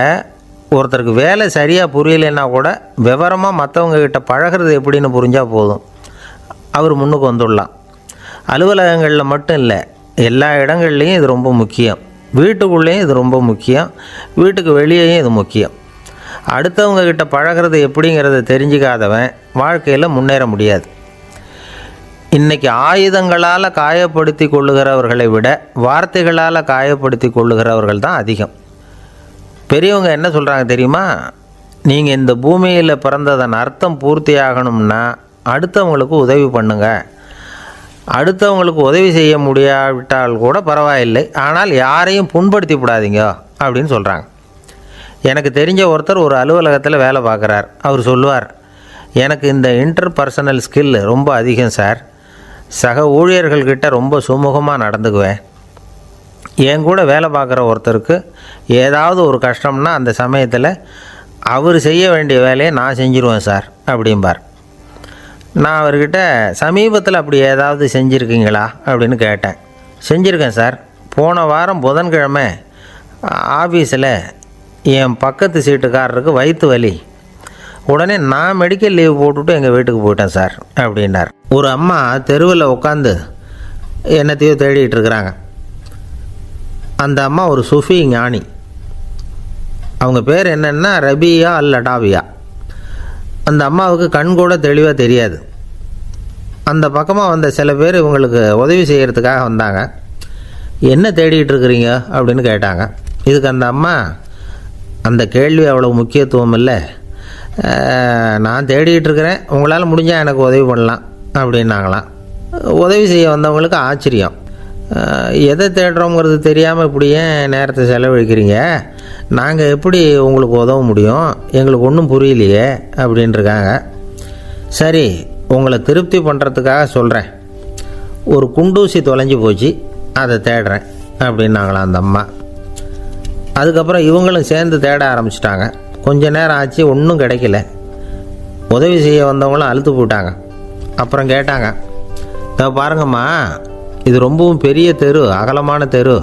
ஒருத்தருக்கு வேலை சரியாக புரியலைன்னா கூட விவரமாக மற்றவங்கக்கிட்ட பழகிறது எப்படின்னு புரிஞ்சால் போதும், அவர் முன்னுக்கு வந்துடலாம். அலுவலகங்களில் மட்டும் இல்லை, எல்லா இடங்கள்லேயும் இது ரொம்ப முக்கியம். வீட்டுக்குள்ளேயும் இது ரொம்ப முக்கியம், வீட்டுக்கு வெளியேயும் இது முக்கியம். அடுத்தவங்கக்கிட்ட பழகிறது எப்படிங்கிறத தெரிஞ்சிக்காதவன் வாழ்க்கையில் முன்னேற முடியாது. இன்றைக்கி ஆயுதங்களால் காயப்படுத்தி கொள்ளுகிறவர்களை விட வார்த்தைகளால் காயப்படுத்தி கொள்ளுகிறவர்கள் தான் அதிகம். பெரியவங்க என்ன சொல்கிறாங்க தெரியுமா? நீங்கள் இந்த பூமியில் பிறந்ததன் அர்த்தம் பூர்த்தி ஆகணும்னா அடுத்தவங்களுக்கு உதவி பண்ணுங்க. அடுத்தவங்களுக்கு உதவி செய்ய முடியாவிட்டால் கூட பரவாயில்லை, ஆனால் யாரையும் புண்படுத்தி விடாதீங்க அப்படின்னு சொல்கிறாங்க. எனக்கு தெரிஞ்ச ஒருத்தர் ஒரு அலுவலகத்தில் வேலை பார்க்குறார். அவர் சொல்லுவார், எனக்கு இந்த இன்டர்பர்சனல் ஸ்கில் ரொம்ப அதிகம் சார். சக ஊழியர்கள்கிட்ட ரொம்ப சுமூகமாக நடந்துக்குவேன். என் கூட வேலை பார்க்குற ஒருத்தருக்கு ஏதாவது ஒரு கஷ்டம்னா அந்த சமயத்தில் அவர் செய்ய வேண்டிய வேலையை நான் செஞ்சுருவேன் சார் அப்படிம்பார். நான் அவர்கிட்ட சமீபத்தில் அப்படி ஏதாவது செஞ்சுருக்கீங்களா அப்படின்னு கேட்டேன். செஞ்சுருக்கேன் சார். போன வாரம் புதன்கிழமை ஆஃபீஸில் என் பக்கத்து சீட்டுக்காரருக்கு வயிற்று வலி. உடனே நான் மெடிக்கல் லீவ் போட்டுவிட்டு எங்கள் வீட்டுக்கு போயிட்டேன் சார் அப்படின்னார். ஒரு அம்மா தெருவில் உட்காந்து என்னத்தையோ தேடிட்டு இருக்கிறாங்க. அந்த அம்மா ஒரு சுஃபி ஞானி. அவங்க பேர் என்னென்னா ரபியா அல் அடாவியா. அந்த அம்மாவுக்கு கண் கூட தெளிவாக தெரியாது. அந்த பக்கமாக வந்த சில பேர் இவங்களுக்கு உதவி செய்கிறதுக்காக வந்தாங்க. என்ன தேடிகிட்டு இருக்கிறீங்க அப்படின்னு கேட்டாங்க. இதுக்கு அந்த அம்மா, அந்த கேள்வி அவ்வளோ முக்கியத்துவம் இல்லை, நான் தேடிகிட்டு இருக்கிறேன், உங்களால் முடிஞ்சால் எனக்கு உதவி பண்ணலாம் அப்படின்னாங்களாம். உதவி செய்ய வந்தவங்களுக்கு ஆச்சரியம். எதை தேடுறோங்கிறது தெரியாமல் இப்படி ஏன் நேரத்தை செலவழிக்கிறீங்க, நாங்கள் எப்படி உங்களுக்கு உதவ முடியும், எங்களுக்கு ஒன்றும் புரியலையே அப்படின்ட்டுருக்காங்க. சரி, உங்களை திருப்தி பண்ணுறதுக்காக சொல்கிறேன், ஒரு குண்டூசி தொலைஞ்சி போச்சு, அதை தேடுறேன் அப்படின்னாங்களாம் அந்த அம்மா. அதுக்கப்புறம் இவங்களும் சேர்ந்து தேட ஆரம்பிச்சிட்டாங்க. கொஞ்ச நேரம் ஆச்சு, ஒன்றும் கிடைக்கல. உதவி செய்ய வந்தவங்களும் அழுத்து போட்டாங்க. அப்புறம் கேட்டாங்க, பாருங்கம்மா, இது ரொம்பவும் பெரிய தெரு, அகலமான தெரு,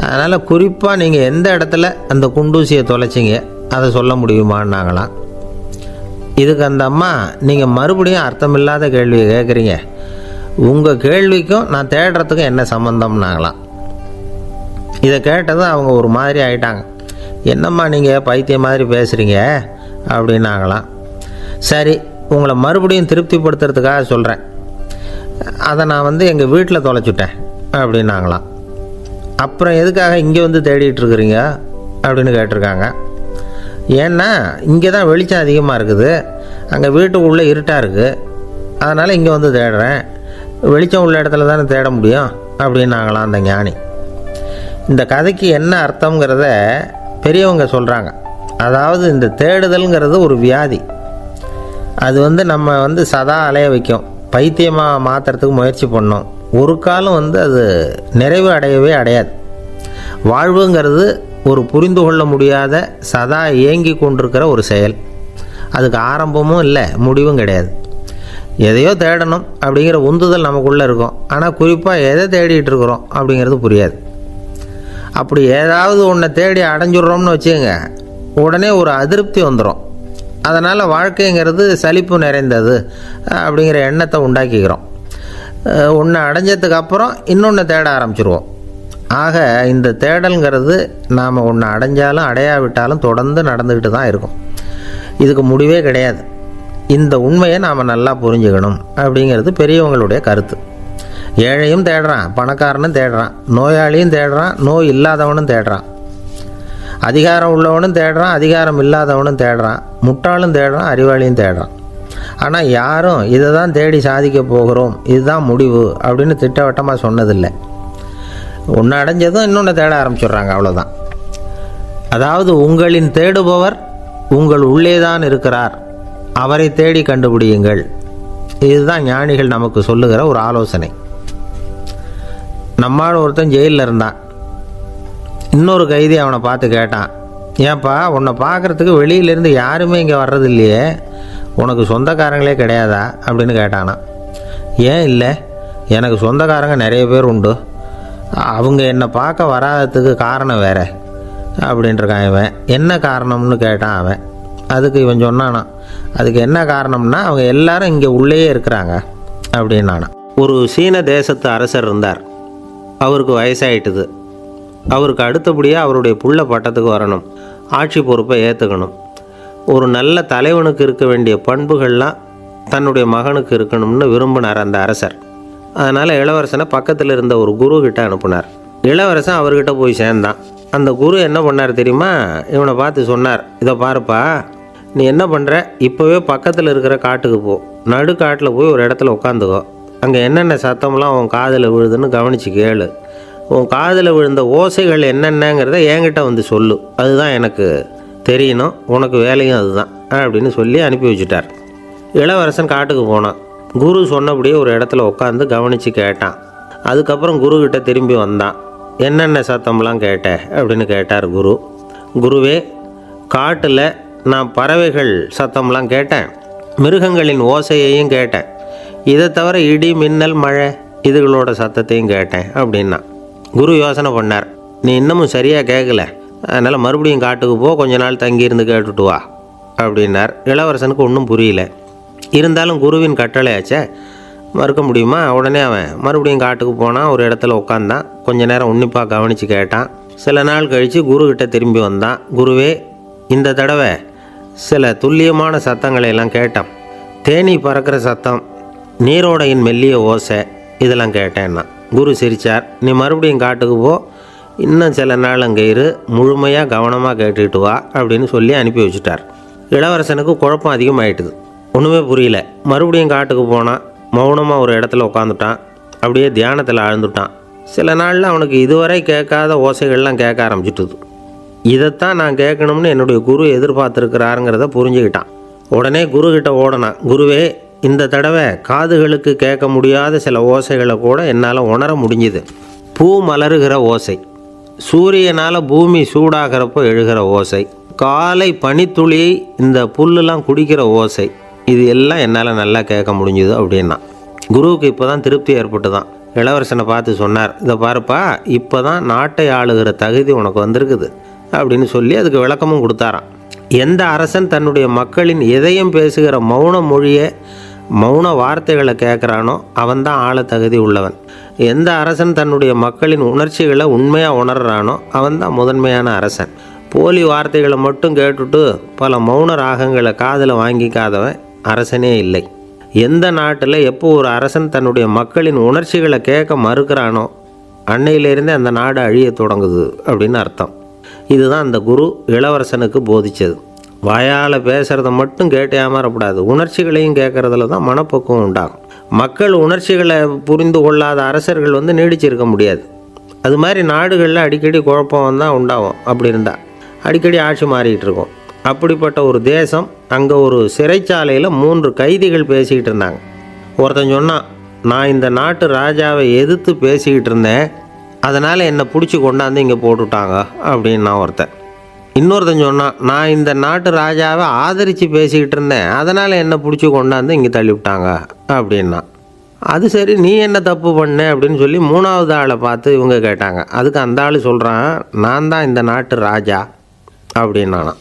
அதனால் குறிப்பாக நீங்கள் எந்த இடத்துல அந்த குண்டூசியை தொலைச்சிங்க அதை சொல்ல முடியுமான்னாங்களாம். இதுக்கு அந்த அம்மா, நீங்கள் மறுபடியும் அர்த்தமில்லாத கேள்வியை கேட்குறீங்க, உங்கள் கேள்விக்கும் நான் தேடுறதுக்கும் என்ன சம்மந்தம்னாங்களாம். இதை கேட்டதும் அவங்க ஒரு மாதிரி ஆகிட்டாங்க. என்னம்மா நீங்கள் பைத்தியம் மாதிரி பேசுகிறீங்க அப்படின்னாங்களாம். சரி, உங்களை மறுபடியும் திருப்திப்படுத்துறதுக்காக சொல்கிறேன், அதை நான் எங்கள் வீட்டில் தொலைச்சுட்டேன் அப்படின்னாங்களாம். அப்புறம் எதுக்காக இங்கே வந்து தேடிட்டு இருக்கிறீங்க அப்படின்னு கேட்டிருக்காங்க. ஏன்னா இங்கே தான் வெளிச்சம் அதிகமாக இருக்குது, அங்கே வீட்டுக்குள்ளே இருட்டாக இருக்குது, அதனால் இங்கே வந்து தேடுறேன், வெளிச்சம் உள்ள இடத்துல தானே தேட முடியும் அப்படின்னாங்களாம் அந்த ஞானி. இந்த கதைக்கு என்ன அர்த்தங்கிறத பெரியவங்க சொல்கிறாங்க. அதாவது இந்த தேடுதல்ங்கிறது ஒரு வியாதி. அது நம்ம சதா அலைய வைக்கும், பைத்தியமாக மாற்றுறதுக்கு முயற்சி பண்ணோம். ஒரு காலம் அது நிறைவு அடையவே அடையாது. வாழ்வுங்கிறது ஒரு புரிந்து கொள்ள முடியாத, சதா ஏங்கி கொண்டிருக்கிற ஒரு செயல். அதுக்கு ஆரம்பமும் இல்லை, முடிவும் கிடையாது. எதையோ தேடணும் அப்படிங்கிற உந்துதல் நமக்குள்ளே இருக்கும். ஆனால் குறிப்பாக எதை தேடிட்டு இருக்கிறோம் அப்படிங்கிறது புரியாது. அப்படி ஏதாவது ஒன்றை தேடி அடைஞ்சிட்றோம்னு வச்சுக்கோங்க, உடனே ஒரு அதிருப்தி வந்துடும். அதனால் வாழ்க்கைங்கிறது சலிப்பு நிறைந்தது அப்படிங்கிற எண்ணத்தை உண்டாக்கிக்கிறோம். ஒன்று அடைஞ்சதுக்கு அப்புறம் இன்னொன்று தேட ஆரம்பிச்சிருவோம். ஆக இந்த தேடல்ங்கிறது நாம் ஒன்று அடைஞ்சாலும் அடையாவிட்டாலும் தொடர்ந்து நடந்துக்கிட்டு தான் இருக்கும். இதுக்கு முடிவே கிடையாது. இந்த உண்மையை நாம் நல்லா புரிஞ்சுக்கணும் அப்படிங்கிறது பெரியவங்களுடைய கருத்து. ஏழையும் தேடுறான், பணக்காரனும் தேடுறான், நோயாளியும் தேடுறான், நோய் இல்லாதவனும் தேடுறான், அதிகாரம் உள்ளவனும் தேடுறான், அதிகாரம் இல்லாதவனும் தேடுறான், முட்டாளும் தேடுறான், அறிவாளியும் தேடுறான். ஆனால் யாரும் இதை தான் தேடி சாதிக்க போகிறோம், இதுதான் முடிவு அப்படின்னு திட்டவட்டமாக சொன்னதில்லை. ஒன்று அடைஞ்சதும் இன்னொன்று தேட ஆரம்பிச்சிடுறாங்க, அவ்வளோதான். அதாவது உங்களின் தேடுபவர் உங்கள் உள்ளே தான் இருக்கிறார், அவரை தேடி கண்டுபிடியுங்கள். இதுதான் ஞானிகள் நமக்கு சொல்லுகிற ஒரு ஆலோசனை. நம்மால் ஒருத்தன் ஜெயிலில் இருந்தான். இன்னொரு கைதி அவனை பார்த்து கேட்டான், ஏன்ப்பா உன்னை பார்க்குறதுக்கு வெளியிலேருந்து யாருமே இங்கே வர்றது இல்லையே, உனக்கு சொந்தக்காரங்களே கிடையாதா அப்படின்னு கேட்டானா. ஏன் இல்லை, எனக்கு சொந்தக்காரங்க நிறைய பேர் உண்டு, அவங்க என்னை பார்க்க வராததுக்கு காரணம் வேறு அப்படின்ட்டுருக்கான் இவன். என்ன காரணம்னு கேட்டான் அவன். அதுக்கு இவன் சொன்னானா, அதுக்கு என்ன காரணம்னா அவங்க எல்லாரும் இங்கே உள்ளேயே இருக்கிறாங்க அப்படின்னானா. ஒரு சீன தேசத்து அரசர் இருந்தார். அவருக்கு வயசாயிட்டுது. அவருக்கு அடுத்தபடியாக அவருடைய புள்ள பட்டத்துக்கு வரணும், ஆட்சி பொறுப்பை ஏற்றுக்கணும். ஒரு நல்ல தலைவனுக்கு இருக்க வேண்டிய பண்புகள்லாம் தன்னுடைய மகனுக்கு இருக்கணும்னு விரும்பினார் அந்த அரசர். அதனால் இளவரசனை பக்கத்தில் இருந்த ஒரு குரு கிட்ட அனுப்புனார். இளவரசன் அவர்கிட்ட போய் சேர்ந்தான். அந்த குரு என்ன பண்ணார் தெரியுமா, இவனை பார்த்து சொன்னார், இதை பாருப்பா, நீ என்ன பண்ணுற, இப்போவே பக்கத்தில் இருக்கிற காட்டுக்கு போ, நடுக்காட்டில் போய் ஒரு இடத்துல உட்காந்துக்கோ, அங்கே என்னென்ன சத்தம்லாம் உன் காதில் விழுதுன்னு கவனித்து கேளு, உன் காதில் விழுந்த ஓசைகள் என்னென்னங்கிறத என்கிட்ட வந்து சொல்லு, அதுதான் எனக்கு தெரியணும், உனக்கு வேலையும் அதுதான் அப்படின்னு சொல்லி அனுப்பி வச்சுட்டார். இளவரசன் காட்டுக்கு போனான். குரு சொன்னபடியே ஒரு இடத்துல உட்காந்து கவனித்து கேட்டான். அதுக்கப்புறம் குருக்கிட்ட திரும்பி வந்தான். என்னென்ன சத்தம்லாம் கேட்ட அப்படின்னு கேட்டார் குரு. குருவே, காட்டில் நான் பறவைகள் சத்தம்லாம் கேட்டேன், மிருகங்களின் ஓசையையும் கேட்டேன், இதை தவிர இடி மின்னல் மழை இதுகளோட சத்தத்தையும் கேட்டேன் அப்படின்னா. குரு யோசனை பண்ணார், நீ இன்னமும் சரியாக கேட்கல, அதனால் மறுபடியும் காட்டுக்கு போ, கொஞ்ச நாள் தங்கியிருந்து கேட்டுட்டு வா அப்படின்னார். இளவரசனுக்கு ஒன்றும் புரியல. இருந்தாலும் குருவின் கட்டளையாச்சே, மறுக்க முடியுமா? உடனே அவன் மறுபடியும் காட்டுக்கு போனான். ஒரு இடத்துல உட்காந்தான். கொஞ்ச நேரம் உன்னிப்பாக கவனித்து கேட்டான். சில நாள் கழித்து குருக்கிட்ட திரும்பி வந்தான். குருவே, இந்த தடவை சில துல்லியமான சத்தங்களை எல்லாம் கேட்டான். தேனீ பறக்கிற சத்தம், நீரோடையின் மெல்லிய ஓசை, இதெல்லாம் கேட்டேன்னா. குரு சிரித்தார். நீ மறுபடியும் காட்டுக்கு போ, இன்னும் சில நாள் அங்கே இரு, முழுமையாக கவனமாக கேட்டுக்கிட்டு வா அப்படின்னு சொல்லி அனுப்பி வச்சுட்டார். இளவரசனுக்கு குழப்பம் அதிகமாயிட்டுது. ஒன்றுமே புரியல. மறுபடியும் காட்டுக்கு போனான். மௌனமாக ஒரு இடத்துல உட்காந்துட்டான். அப்படியே தியானத்தில் ஆழ்ந்துட்டான். சில நாளில் அவனுக்கு இதுவரை கேட்காத ஓசைகள்லாம் கேட்க ஆரம்பிச்சிட்டுது. இதைத்தான் நான் கேட்கணும்னு என்னுடைய குரு எதிர்பார்த்துருக்கிறாருங்கிறத புரிஞ்சுக்கிட்டான். உடனே குருக்கிட்ட ஓடனான். குருவே, இந்த தடவை காதுகளுக்கு கேட்க முடியாத சில ஓசைகளை கூட என்னால் உணர முடிஞ்சுது. பூ மலருகிற ஓசை, சூரியனால் பூமி சூடாகிறப்போ எழுகிற ஓசை, காலை பனித்துளி இந்த புல்லுலாம் குடிக்கிற ஓசை, இது எல்லாம் என்னால் நல்லா கேட்க முடிஞ்சுது அப்படின்னா. குருவுக்கு இப்போ தான் திருப்தி ஏற்பட்டு தான். இளவரசனை பார்த்து சொன்னார், இதை பாருப்பா, இப்போ தான் நாட்டை ஆளுகிற தகுதி உனக்கு வந்திருக்குது அப்படின்னு சொல்லி அதுக்கு விளக்கமும் கொடுத்தாராம். எந்த அரசன் தன்னுடைய மக்களின் இதயம் பேசுகிற மௌன மொழியை, மௌன வார்த்தைகளை கேட்குறானோ அவன்தான் ஆள தகுதி உள்ளவன். எந்த அரசன் தன்னுடைய மக்களின் உணர்ச்சிகளை உண்மையாக உணர்றானோ அவன்தான் முதன்மையான அரசன். போலி வார்த்தைகளை மட்டும் கேட்டுட்டு பல மௌன ராகங்களை காதில் வாங்கிக்காதவன் அரசனே இல்லை. எந்த நாட்டில் எப்போ ஒரு அரசன் தன்னுடைய மக்களின் உணர்ச்சிகளை கேட்க மறுக்கிறானோ அன்னையிலேருந்தே அந்த நாடு அழிய தொடங்குது அப்படின்னு அர்த்தம். இதுதான் அந்த குரு இளவரசனுக்கு போதித்தது. வாயால் பேசுகிறத மட்டும் கேட்டு ஏமாறக்கூடாது, உணர்ச்சிகளையும் கேட்குறதுல தான் மனப்பக்குவம் உண்டாகும். மக்கள் உணர்ச்சிகளை புரிந்து கொள்ளாத அரசர்கள் நீடிச்சிருக்க முடியாது. அது மாதிரி நாடுகளில் அடிக்கடி குழப்பம் தான் உண்டாகும். அப்படி இருந்தால் அடிக்கடி ஆட்சி மாறிக்கிட்டு இருக்கும். அப்படிப்பட்ட ஒரு தேசம், அங்கே ஒரு சிறைச்சாலையில் 3 கைதிகள் பேசிக்கிட்டு இருந்தாங்க. ஒருத்தன் சொன்னான், நான் இந்த நாட்டு ராஜாவை எதிர்த்து பேசிக்கிட்டு இருந்தேன், அதனால் என்னை பிடிச்சி கொண்டாந்து இங்கே போட்டுவிட்டாங்க அப்படின்னா ஒருத்தன். இன்னொருத்தன் சொன்னான், நான் இந்த நாட்டு ராஜாவை ஆதரித்து பேசிக்கிட்டு இருந்தேன், அதனால் என்னை பிடிச்சி கொண்டாந்து இங்கே தள்ளிவிட்டாங்க அப்படின்னா. அது சரி, நீ என்ன தப்பு பண்ண அப்படின்னு சொல்லி 3வது ஆளை பார்த்து இவங்க கேட்டாங்க. அதுக்கு அந்த ஆள் சொல்கிறான், நான் தான் இந்த நாட்டு ராஜா அப்படின்னானா.